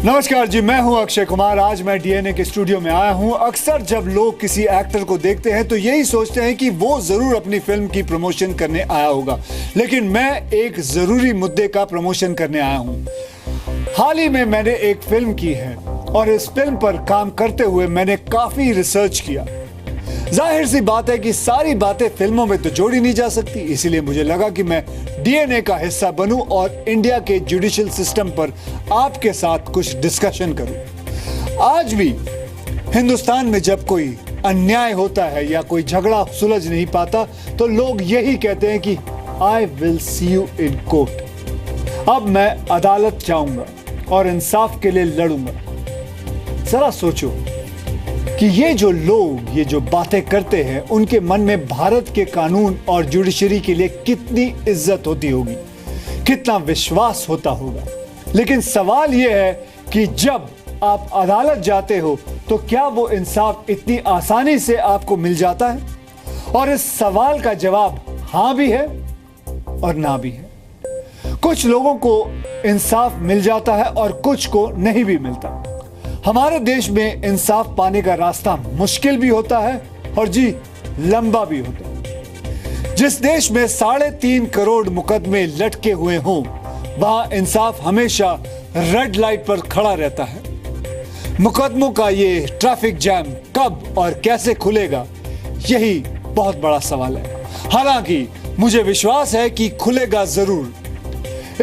नमस्कार जी, मैं हूं अक्षय कुमार। आज मैं डीएनए के स्टूडियो में आया हूं। अक्सर जब लोग किसी एक्टर को देखते हैं तो यही सोचते हैं कि वो जरूर अपनी फिल्म की प्रमोशन करने आया होगा, लेकिन मैं एक जरूरी मुद्दे का प्रमोशन करने आया हूं। हाल ही में मैंने एक फिल्म की है और इस फिल्म पर काम करते हुए मैंने काफी रिसर्च किया। जाहिर सी बात है कि सारी बातें फिल्मों में तो जोड़ी नहीं जा सकती, इसीलिए मुझे लगा कि मैं डीएनए का हिस्सा बनूं और इंडिया के जुडिशियल सिस्टम पर आपके साथ कुछ डिस्कशन करूं। आज भी हिंदुस्तान में जब कोई अन्याय होता है या कोई झगड़ा सुलझ नहीं पाता तो लोग यही कहते हैं कि I will see you in court. अब मैं अदालत जाऊंगा और इंसाफ के लिए लड़ूंगा। जरा सोचो कि ये जो बातें करते हैं उनके मन में भारत के कानून और जुडिशरी के लिए कितनी इज्जत होती होगी, कितना विश्वास होता होगा। लेकिन सवाल यह है कि जब आप अदालत जाते हो तो क्या वो इंसाफ इतनी आसानी से आपको मिल जाता है? और इस सवाल का जवाब हां भी है और ना भी है। कुछ लोगों को इंसाफ मिल जाता है और कुछ को नहीं भी मिलता। हमारे देश में इंसाफ पाने का रास्ता मुश्किल भी होता है और जी लंबा भी होता है। जिस देश में 3.5 करोड़ मुकदमे लटके हुए हों, वहां इंसाफ हमेशा रेड लाइट पर खड़ा रहता है। मुकदमों का ये ट्रैफिक जैम कब और कैसे खुलेगा, यही बहुत बड़ा सवाल है। हालांकि मुझे विश्वास है कि खुलेगा जरूर।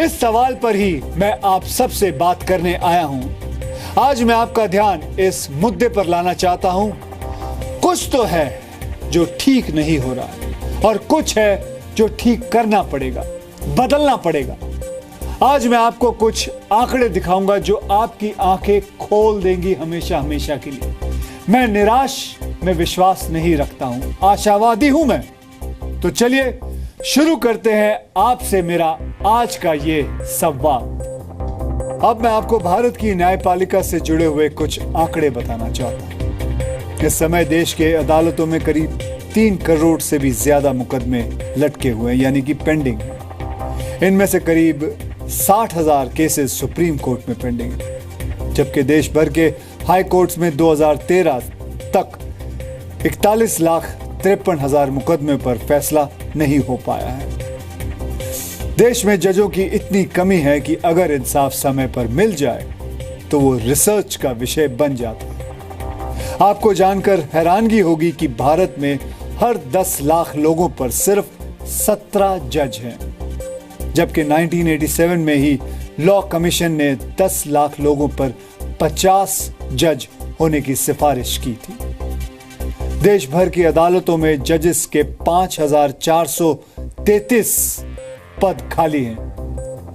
इस सवाल पर ही मैं आप सबसे बात करने आया हूं। आज मैं आपका ध्यान इस मुद्दे पर लाना चाहता हूं। कुछ तो है जो ठीक नहीं हो रहा है और कुछ है जो ठीक करना पड़ेगा, बदलना पड़ेगा। आज मैं आपको कुछ आंकड़े दिखाऊंगा जो आपकी आंखें खोल देंगी हमेशा हमेशा के लिए। मैं निराश में विश्वास नहीं रखता हूं, आशावादी हूं मैं। तो चलिए शुरू करते हैं आपसे मेरा आज का ये सवाल। अब मैं आपको भारत की न्यायपालिका से जुड़े हुए कुछ आंकड़े बताना चाहता हूं। इस समय देश के अदालतों में करीब 3 करोड़ से भी ज्यादा मुकदमे लटके हुए हैं, यानी कि पेंडिंग है। इनमें से करीब 60,000 केसेस सुप्रीम कोर्ट में पेंडिंग है, जबकि देश भर के हाई कोर्ट्स में 2013 तक 41,53,000 मुकदमे पर फैसला नहीं हो पाया है। देश में जजों की इतनी कमी है कि अगर इंसाफ समय पर मिल जाए तो वो रिसर्च का विषय बन जाता है। आपको जानकर हैरानगी होगी कि भारत में हर 10 लाख लोगों पर सिर्फ 17 जज हैं, जबकि 1987 में ही लॉ कमीशन ने 10 लाख लोगों पर 50 जज होने की सिफारिश की थी। देश भर की अदालतों में जजेस के 5,433 पद खाली हैं।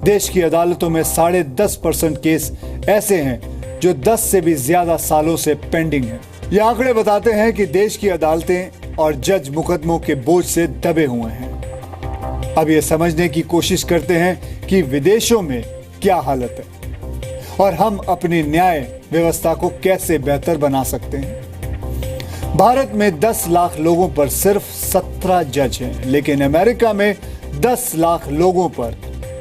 देश की अदालतों में 10.5% केस ऐसे हैं जो 10 से भी ज्यादा सालों से पेंडिंग हैं। ये आंकड़े बताते हैं कि देश की अदालतें और जज मुकदमों के बोझ से दबे हुए हैं। अब ये समझने की कोशिश करते हैं कि विदेशों में क्या हालत है और हम अपनी न्याय व्यवस्था को कैसे बेहतर बना सकते हैं। भारत में 10 लाख लोगों पर सिर्फ 17 जज हैं, लेकिन अमेरिका में 10 लाख लोगों पर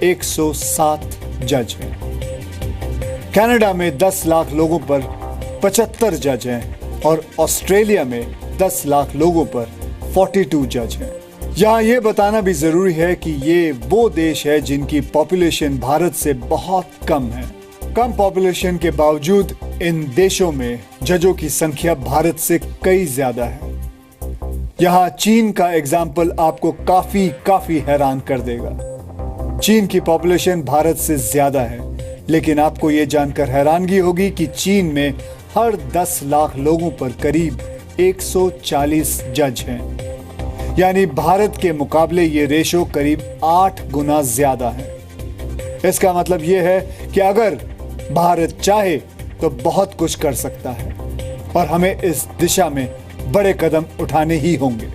107 जज हैं। कनाडा में 10 लाख लोगों पर 75 जज हैं और ऑस्ट्रेलिया में 10 लाख लोगों पर 42 जज हैं। यहाँ ये बताना भी जरूरी है कि ये वो देश है जिनकी पॉपुलेशन भारत से बहुत कम है। कम पॉपुलेशन के बावजूद इन देशों में जजों की संख्या भारत से कई ज्यादा है। यहाँ चीन का एग्जाम्पल आपको काफी हैरान कर देगा। चीन की पॉपुलेशन भारत से ज्यादा है, लेकिन आपको यह जानकर हैरानगी होगी कि चीन में हर 10 लाख लोगों पर करीब 140 जज हैं। यानी भारत के मुकाबले ये रेशो करीब 8 गुना ज्यादा है। इसका मतलब यह है कि अगर भारत चाहे तो बहुत कुछ कर सकता है और हमें इस दिशा में बड़े कदम उठाने ही होंगे।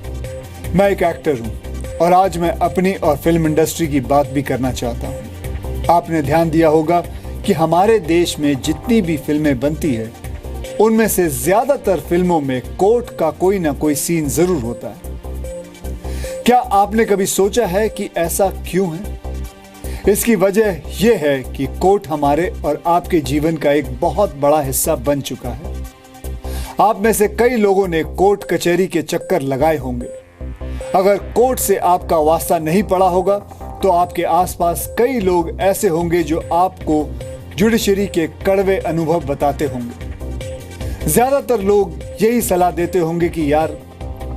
मैं एक एक्टर हूं और आज मैं अपनी और फिल्म इंडस्ट्री की बात भी करना चाहता हूं। आपने ध्यान दिया होगा कि हमारे देश में जितनी भी फिल्में बनती है उनमें से ज्यादातर फिल्मों में कोर्ट का कोई ना कोई सीन जरूर होता है। क्या आपने कभी सोचा है कि ऐसा क्यों है? इसकी वजह यह है कि कोर्ट हमारे और आपके जीवन का एक बहुत बड़ा हिस्सा बन चुका है। आप में से कई लोगों ने कोर्ट कचहरी के चक्कर लगाए होंगे। अगर कोर्ट से आपका वास्ता नहीं पड़ा होगा तो आपके आसपास कई लोग ऐसे होंगे जो आपको जुडिशरी के कड़वे अनुभव बताते होंगे। ज्यादातर लोग यही सलाह देते होंगे कि यार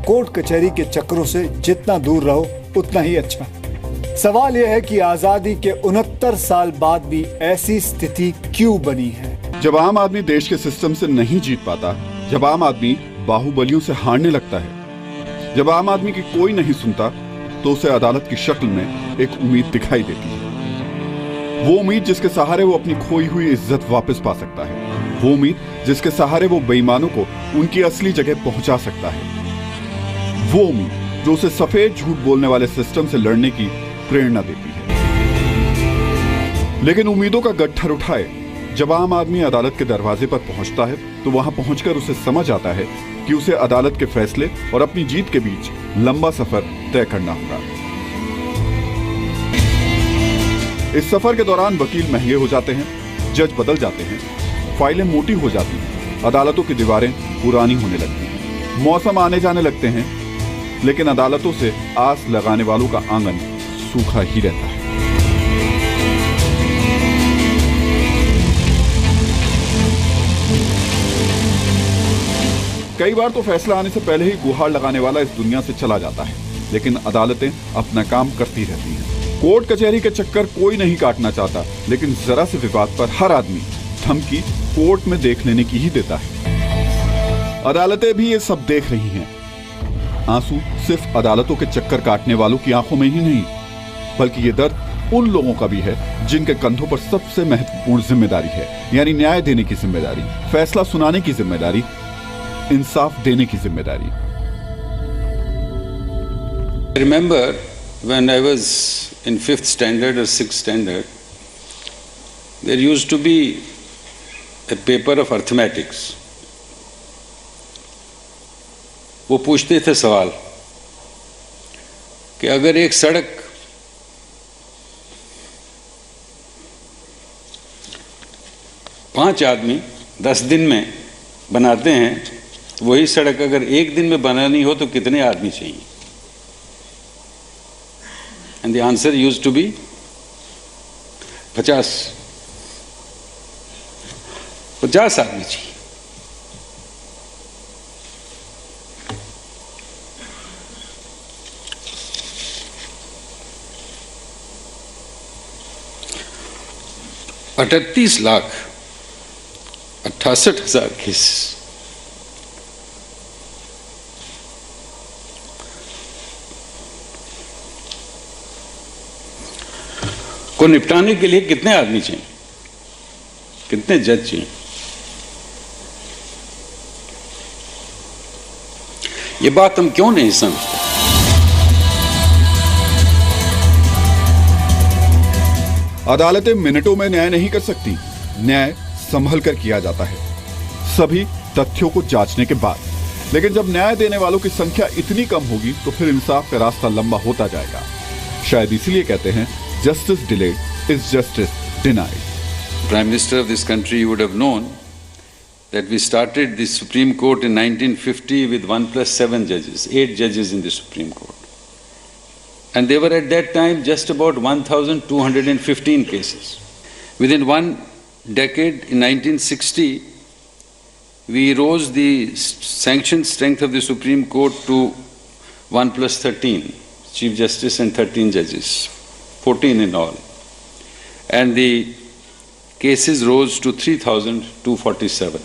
कोर्ट कचहरी के चक्करों से जितना दूर रहो उतना ही अच्छा। सवाल यह है कि आजादी के 69 साल बाद भी ऐसी स्थिति क्यों बनी है? जब आम आदमी देश के सिस्टम से नहीं जीत पाता, जब आम आदमी बाहुबलियों से हारने लगता है, जब आम आदमी की कोई नहीं सुनता, तो उसे अदालत की शक्ल में एक उम्मीद दिखाई देती है। वो उम्मीद जिसके सहारे वो अपनी खोई हुई इज्जत वापस पा सकता है। वो उम्मीद जिसके सहारे वो बेईमानों को उनकी असली जगह पहुंचा सकता है। वो उम्मीद जो उसे सफेद झूठ बोलने वाले सिस्टम से लड़ने की प्रेरणा देती है। लेकिन उम्मीदों का गट्ठर उठाए जब आम आदमी अदालत के दरवाजे पर पहुंचता है तो वहां पहुंचकर उसे समझ आता है कि उसे अदालत के फैसले और अपनी जीत के बीच लंबा सफर तय करना होगा। इस सफर के दौरान वकील महंगे हो जाते हैं, जज बदल जाते हैं, फाइलें मोटी हो जाती हैं, अदालतों की दीवारें पुरानी होने लगती हैं, मौसम आने जाने लगते हैं, लेकिन अदालतों से आस लगाने वालों का आंगन सूखा ही रहता है। कई बार तो फैसला आने से पहले ही गुहार लगाने वाला इस दुनिया से चला जाता है, लेकिन अदालतें अपना काम करती रहती हैं। कोर्ट कचहरी के चक्कर कोई नहीं काटना चाहता, लेकिन जरा से विवाद पर हर आदमी धमकी कोर्ट में देख लेने की ही देता है। अदालतें भी ये सब देख रही हैं। आंसू सिर्फ अदालतों के चक्कर काटने वालों की आंखों में ही नहीं, बल्कि ये दर्द उन लोगों का भी है जिनके कंधों पर सबसे महत्वपूर्ण जिम्मेदारी है, यानी न्याय देने की जिम्मेदारी, फैसला सुनाने की जिम्मेदारी, इंसाफ देने की जिम्मेदारी। Remember when I was in 5th standard or 6th standard, there used to be a paper of arithmetics. वो पूछते थे सवाल कि अगर एक सड़क पांच आदमी 10 दिन में बनाते हैं, वही सड़क अगर एक दिन में बनानी हो तो कितने आदमी चाहिए? And the answer used to be 50 आदमी चाहिए। अठतीस लाख 68,000 केस को निपटाने के लिए कितने आदमी चाहिए, कितने जज चाहिए? ये बात हम क्यों नहीं समझते? अदालतें मिनटों में न्याय नहीं कर सकती। न्याय संभल कर किया जाता है, सभी तथ्यों को जांचने के बाद। लेकिन जब न्याय देने वालों की संख्या इतनी कम होगी तो फिर इंसाफ का रास्ता लंबा होता जाएगा। शायद इसीलिए कहते हैं justice delayed is justice denied. Prime Minister of this country, you would have known that we started the Supreme Court in 1950 with 1 plus 7 judges, 8 judges in the Supreme Court. And there were at that time just about 1,215 cases. Within one decade, in 1960, we rose the sanctioned strength of the Supreme Court to 1 plus 13, Chief Justice and 13 judges, 14 in all. And the cases rose to 3,247.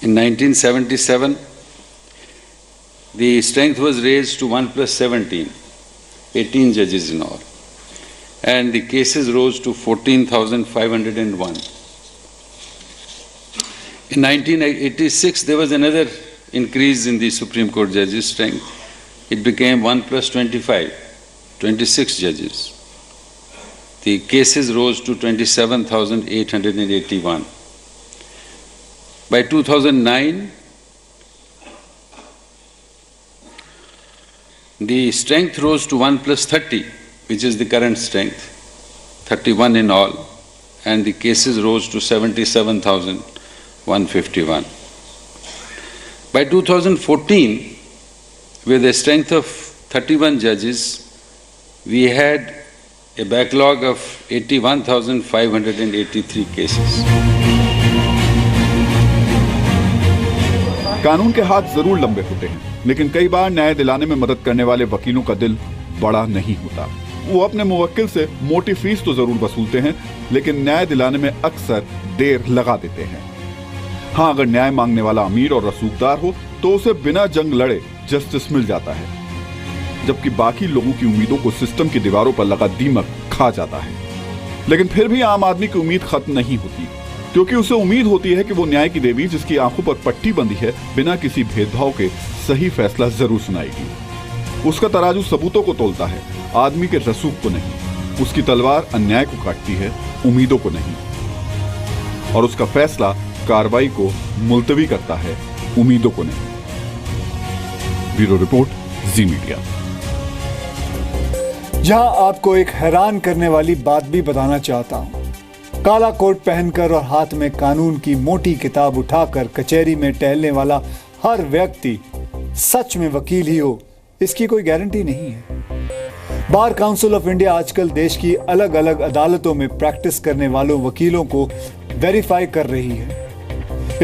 In 1977, the strength was raised to 1 plus 17, 18 judges in all. And the cases rose to 14,501. In 1986, there was another increase in the Supreme Court judges' strength. It became 1 plus 25, 26 judges. The cases rose to 27,881. By 2009, the strength rose to 1 plus 30, which is the current strength, 31 in all, and the cases rose to 77,151. By 2014, with a strength of 31 judges, we had a backlog of 81,583 cases. कानून के हाथ जरूर लंबे होते हैं, लेकिन कई बार न्याय दिलाने में मदद करने वाले वकीलों का दिल बड़ा नहीं होता। वो अपने मुवक्किल से मोटी फीस तो जरूर वसूलते हैं, लेकिन न्याय दिलाने में अक्सर देर लगा देते हैं। हाँ, अगर न्याय मांगने वाला अमीर और रसूखदार हो तो उसे बिना जंग लड़े जस्टिस मिल जाता है, जबकि बाकी लोगों की उम्मीदों को सिस्टम की दीवारों पर लगा दीमक खा जाता है। लेकिन फिर भी आम आदमी की उम्मीद खत्म नहीं होती, क्योंकि उसे उम्मीद होती है कि वो न्याय की देवी, जिसकी आंखों पर पट्टी बंधी है, बिना किसी भेदभाव के सही फैसला जरूर सुनाएगी। उसका तराजू सबूतों को तोलता है, आदमी के रसूख को नहीं। उसकी तलवार अन्याय को काटती है, उम्मीदों को नहीं। और उसका फैसला कार्रवाई को मुलतवी करता है, उम्मीदों को नहीं। ब्यूरो रिपोर्ट, जी मीडिया। जहां आपको एक हैरान करने वाली बात भी बताना चाहता हूं। काला कोट पहनकर और हाथ में कानून की मोटी किताब उठाकर कचहरी में टहलने वाला हर व्यक्ति सच में वकील ही हो, इसकी कोई गारंटी नहीं है। बार काउंसिल ऑफ इंडिया आजकल देश की अलग अलग अदालतों में प्रैक्टिस करने वालों वकीलों को वेरीफाई कर रही है।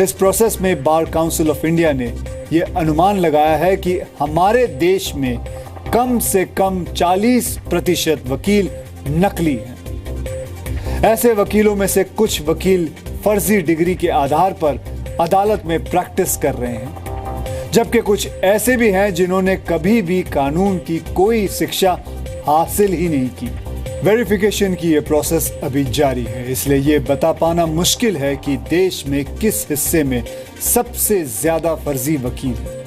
इस प्रोसेस में बार काउंसिल ऑफ इंडिया ने यह अनुमान लगाया है कि हमारे देश में कम से कम 40% वकील नकली हैं। ऐसे वकीलों में से कुछ वकील फर्जी डिग्री के आधार पर अदालत में प्रैक्टिस कर रहे हैं, जबकि कुछ ऐसे भी हैं जिन्होंने कभी भी कानून की कोई शिक्षा हासिल ही नहीं की। वेरिफिकेशन की यह प्रोसेस अभी जारी है, इसलिए यह बता पाना मुश्किल है कि देश में किस हिस्से में सबसे ज्यादा फर्जी वकील हैं।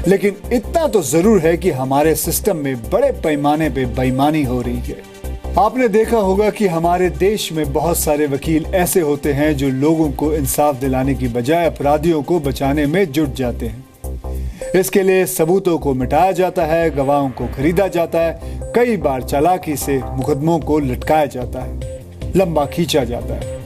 लेकिन इतना तो जरूर है कि हमारे सिस्टम में बड़े पैमाने पे बेईमानी हो रही है। आपने देखा होगा कि हमारे देश में बहुत सारे वकील ऐसे होते हैं जो लोगों को इंसाफ दिलाने की बजाय अपराधियों को बचाने में जुट जाते हैं। इसके लिए सबूतों को मिटाया जाता है, गवाहों को खरीदा जाता है, कई बार चालाकी से मुकदमों को लटकाया जाता है, लंबा खींचा जाता है।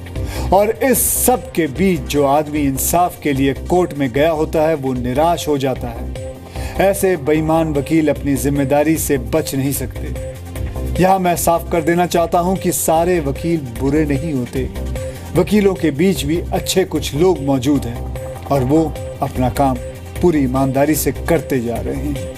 और इस सब के बीच जो आदमी इंसाफ के लिए कोर्ट में गया होता है वो निराश हो जाता है। ऐसे बेईमान वकील अपनी जिम्मेदारी से बच नहीं सकते। यहां मैं साफ कर देना चाहता हूं कि सारे वकील बुरे नहीं होते। वकीलों के बीच भी अच्छे कुछ लोग मौजूद हैं और वो अपना काम पूरी ईमानदारी से करते जा रहे हैं।